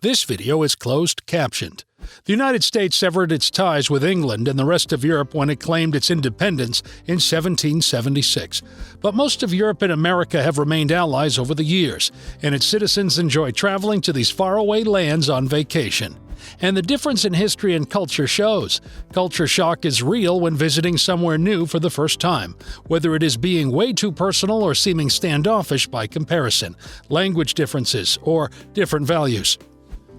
This video is closed captioned. The United States severed its ties with England and the rest of Europe when it claimed its independence in 1776. But most of Europe and America have remained allies over the years, and its citizens enjoy traveling to these faraway lands on vacation. And the difference in history and culture shows. Culture shock is real when visiting somewhere new for the first time, whether it is being way too personal or seeming standoffish by comparison, language differences, or different values.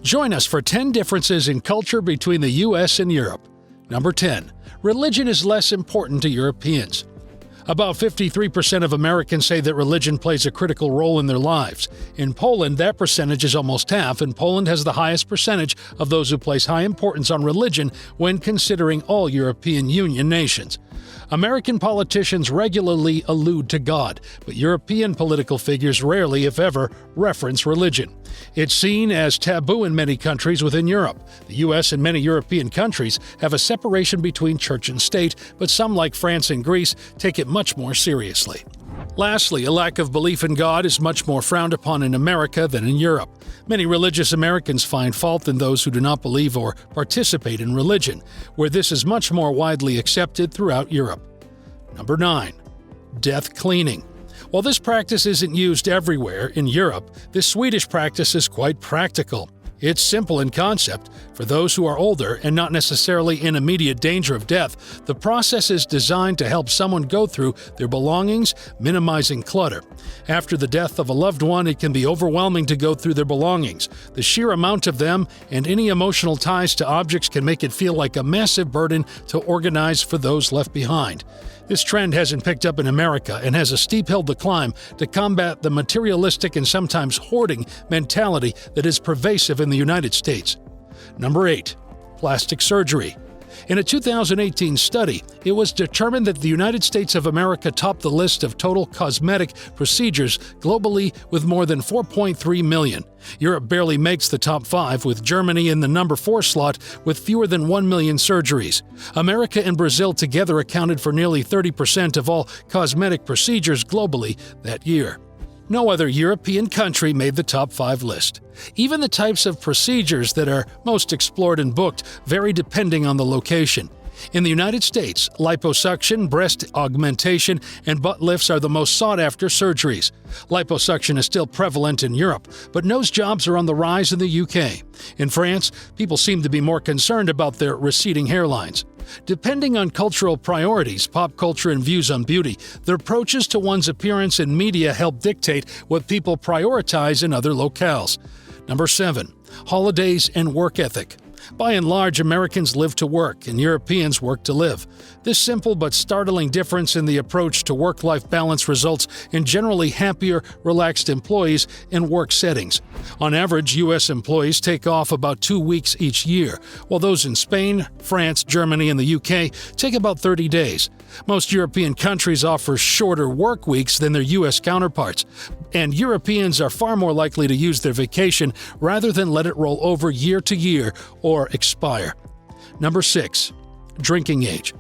Join us for 10 differences in culture between the U.S. and Europe. Number 10. Religion is less important to Europeans. About 53% of Americans say that religion plays a critical role in their lives. In Poland, that percentage is almost half, and Poland has the highest percentage of those who place high importance on religion when considering all European Union nations. American politicians regularly allude to God, but European political figures rarely, if ever, reference religion. It's seen as taboo in many countries within Europe. The U.S. and many European countries have a separation between church and state, but some, like France and Greece, take it much more seriously. Lastly, a lack of belief in God is much more frowned upon in America than in Europe. Many religious Americans find fault in those who do not believe or participate in religion, where this is much more widely accepted throughout Europe. Number 9. Death cleaning. While this practice isn't used everywhere in Europe, this Swedish practice is quite practical. It's simple in concept. For those who are older and not necessarily in immediate danger of death, the process is designed to help someone go through their belongings, minimizing clutter. After the death of a loved one, it can be overwhelming to go through their belongings. The sheer amount of them and any emotional ties to objects can make it feel like a massive burden to organize for those left behind. This trend hasn't picked up in America and has a steep hill to climb to combat the materialistic and sometimes hoarding mentality that is pervasive in the United States. Number 8. Plastic surgery. In a 2018 study, it was determined that the United States of America topped the list of total cosmetic procedures globally with more than 4.3 million. Europe barely makes the top 5, with Germany in the number 4 slot with fewer than 1 million surgeries. America and Brazil together accounted for nearly 30% of all cosmetic procedures globally that year. No other European country made the top 5 list. Even the types of procedures that are most explored and booked vary depending on the location. In the United States, liposuction, breast augmentation, and butt lifts are the most sought-after surgeries. Liposuction is still prevalent in Europe, but nose jobs are on the rise in the UK. In France, people seem to be more concerned about their receding hairlines. Depending on cultural priorities, pop culture, and views on beauty, the approaches to one's appearance in media help dictate what people prioritize in other locales. Number 7. Holidays and work ethic. By and large, Americans live to work, and Europeans work to live. This simple but startling difference in the approach to work-life balance results in generally happier, relaxed employees in work settings. On average, U.S. employees take off about 2 weeks each year, while those in Spain, France, Germany, and the UK take about 30 days. Most European countries offer shorter work weeks than their U.S. counterparts, and Europeans are far more likely to use their vacation rather than let it roll over year to year or expire. Number 6. Drinking age.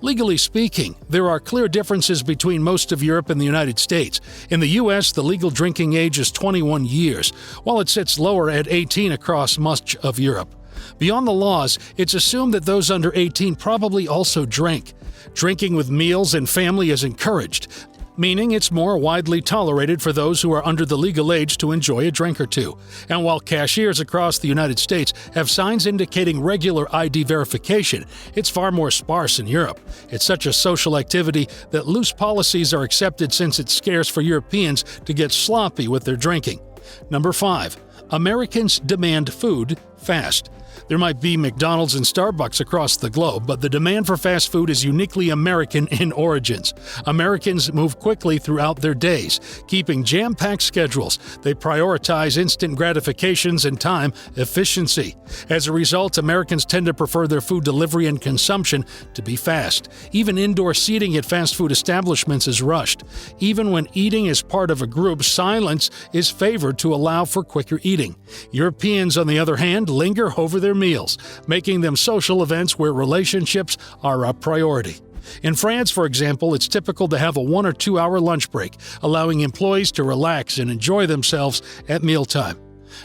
Legally speaking, there are clear differences between most of Europe and the United States. In the U.S., the legal drinking age is 21 years, while it sits lower at 18 across much of Europe. Beyond the laws, it's assumed that those under 18 probably also drink. Drinking with meals and family is encouraged, meaning it's more widely tolerated for those who are under the legal age to enjoy a drink or two. And while cashiers across the United States have signs indicating regular ID verification, it's far more sparse in Europe. It's such a social activity that loose policies are accepted since it's scarce for Europeans to get sloppy with their drinking. Number 5. Americans demand food fast. There might be McDonald's and Starbucks across the globe, but the demand for fast food is uniquely American in origins. Americans move quickly throughout their days, keeping jam-packed schedules. They prioritize instant gratifications and time efficiency. As a result, Americans tend to prefer their food delivery and consumption to be fast. Even indoor seating at fast food establishments is rushed. Even when eating is part of a group, silence is favored to allow for quicker eating. Europeans, on the other hand, linger over their meals, making them social events where relationships are a priority. In France, for example, it's typical to have a 1 or 2 hour lunch break, allowing employees to relax and enjoy themselves at mealtime.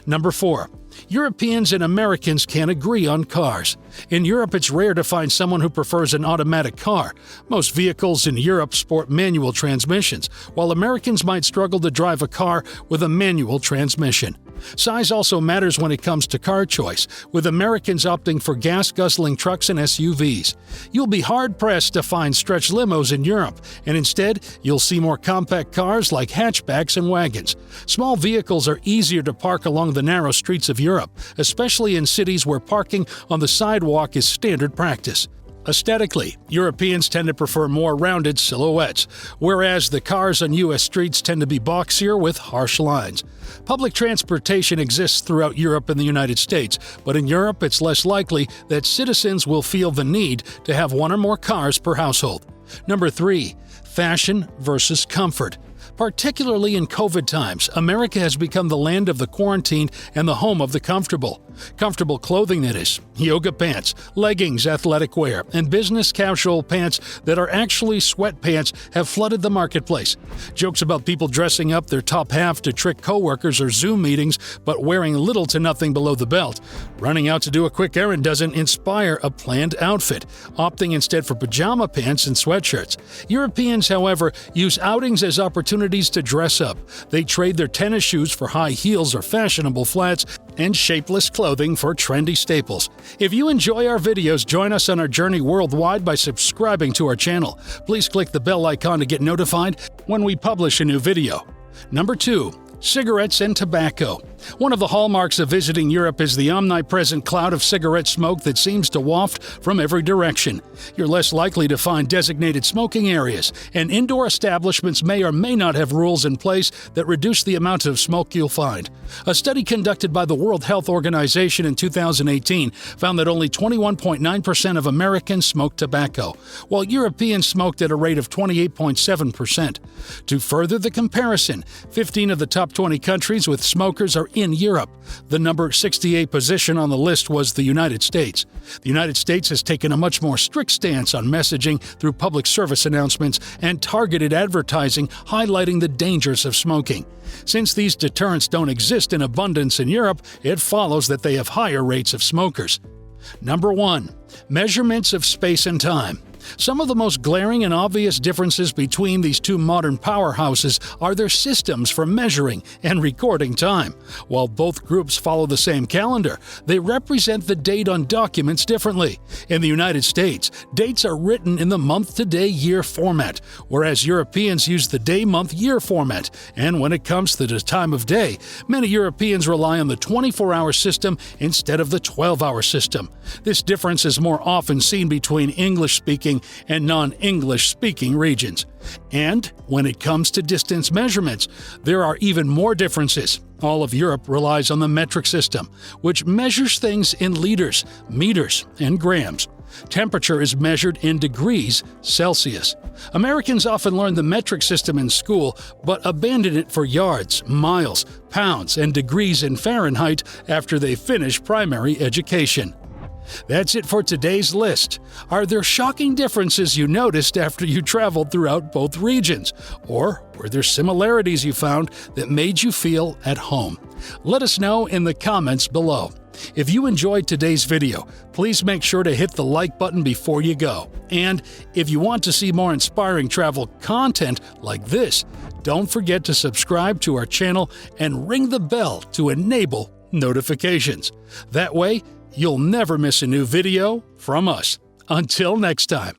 Number 4. Europeans and Americans can't agree on cars. In Europe, it's rare to find someone who prefers an automatic car. Most vehicles in Europe sport manual transmissions, while Americans might struggle to drive a car with a manual transmission. Size also matters when it comes to car choice, with Americans opting for gas-guzzling trucks and SUVs. You'll be hard-pressed to find stretch limos in Europe, and instead, you'll see more compact cars like hatchbacks and wagons. Small vehicles are easier to park along the narrow streets of Europe, especially in cities where parking on the sidewalk is standard practice. Aesthetically, Europeans tend to prefer more rounded silhouettes, whereas the cars on U.S. streets tend to be boxier with harsh lines. Public transportation exists throughout Europe and the United States, but in Europe it's less likely that citizens will feel the need to have one or more cars per household. Number 3. Fashion versus comfort. Particularly in COVID times, America has become the land of the quarantined and the home of the comfortable. Comfortable clothing, that is. Yoga pants, leggings, athletic wear, and business casual pants that are actually sweatpants have flooded the marketplace. Jokes about people dressing up their top half to trick coworkers or Zoom meetings, but wearing little to nothing below the belt. Running out to do a quick errand doesn't inspire a planned outfit, opting instead for pajama pants and sweatshirts. Europeans, however, use outings as opportunities to dress up. They trade their tennis shoes for high heels or fashionable flats, and shapeless clothing for trendy staples. If you enjoy our videos, join us on our journey worldwide by subscribing to our channel. Please click the bell icon to get notified when we publish a new video. Number 2. Cigarettes and tobacco. One of the hallmarks of visiting Europe is the omnipresent cloud of cigarette smoke that seems to waft from every direction. You're less likely to find designated smoking areas, and indoor establishments may or may not have rules in place that reduce the amount of smoke you'll find. A study conducted by the World Health Organization in 2018 found that only 21.9% of Americans smoked tobacco, while Europeans smoked at a rate of 28.7%. To further the comparison, 15 of the top 20 countries with smokers are in Europe. The number 68 position on the list was the United States. The United States has taken a much more strict stance on messaging through public service announcements and targeted advertising highlighting the dangers of smoking. Since these deterrents don't exist in abundance in Europe, it follows that they have higher rates of smokers. Number 1. Measurements of space and time. Some of the most glaring and obvious differences between these two modern powerhouses are their systems for measuring and recording time. While both groups follow the same calendar, they represent the date on documents differently. In the United States, dates are written in the month-to-day-year format, whereas Europeans use the day-month-year format. And when it comes to the time of day, many Europeans rely on the 24-hour system instead of the 12-hour system. This difference is more often seen between English-speaking and non-English-speaking regions. And when it comes to distance measurements, there are even more differences. All of Europe relies on the metric system, which measures things in liters, meters, and grams. Temperature is measured in degrees Celsius. Americans often learn the metric system in school, but abandon it for yards, miles, pounds, and degrees in Fahrenheit after they finish primary education. That's it for today's list. Are there shocking differences you noticed after you traveled throughout both regions? Or were there similarities you found that made you feel at home? Let us know in the comments below. If you enjoyed today's video, please make sure to hit the like button before you go. And if you want to see more inspiring travel content like this, don't forget to subscribe to our channel and ring the bell to enable notifications. That way, you'll never miss a new video from us. Until next time.